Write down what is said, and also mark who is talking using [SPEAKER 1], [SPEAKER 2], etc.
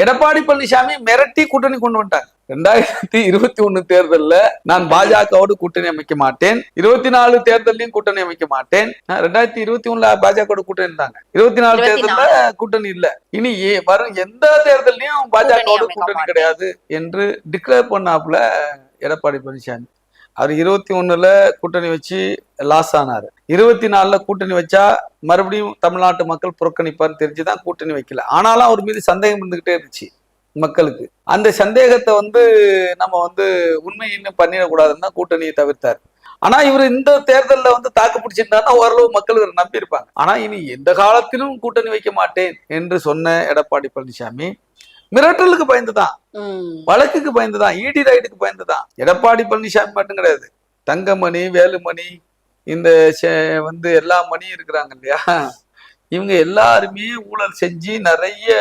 [SPEAKER 1] எடப்பாடி பழனிசாமி மிரட்டி கூட்டணி கொண்டு வந்துட்டாங்க. 2021 தேர்தல்ல நான் பாஜகவோடு கூட்டணி அமைக்க மாட்டேன், 24 தேர்தலையும் கூட்டணி அமைக்க மாட்டேன். 2021 பாஜக கூட்டணி இருந்தாங்க, 24 தேர்தல்ல கூட்டணி இல்ல. இனி வரும் எந்த தேர்தலையும் பாஜகவோட கூட்டணி கிடையாது என்று டிக்ளேர் பண்ணாப்புல எடப்பாடி பழனிசாமி. அவர் 21ல கூட்டணி வச்சு லாஸ் ஆனாரு. 24ல கூட்டணி வச்சா மறுபடியும் தமிழ்நாட்டு மக்கள் புறக்கணிப்பார்னு தெரிஞ்சுதான் கூட்டணி வைக்கல. ஆனாலும் அவர் மீது சந்தேகம் இருந்துகிட்டே இருந்துச்சு மக்களுக்கு. அந்த சந்தேகத்தை நம்ம உண்மையின்னு பண்ணிடக்கூடாதுன்னு தான் கூட்டணியை தவிர்த்தார். ஆனா இவர் இந்த தேர்தலில் தாக்கு பிடிச்சிருந்தாருன்னா ஓரளவு மக்கள் இவர் நம்பி இருப்பாங்க. ஆனா இனி எந்த காலத்திலும் கூட்டணி வைக்க மாட்டேன் என்று சொன்ன எடப்பாடி பழனிசாமி மிரட்டலுக்கு பயந்துதான், வழக்குக்கு பயந்துதான், இடி ரைடுக்கு பயந்துதான். எடப்பாடி பழனிசாமி மட்டும் கிடையாது, தங்கமணி, வேலுமணி, இந்த எல்லா மணியும் இருக்கிறாங்க இல்லையா, இவங்க எல்லாருமே ஊழல் செஞ்சு நிறைய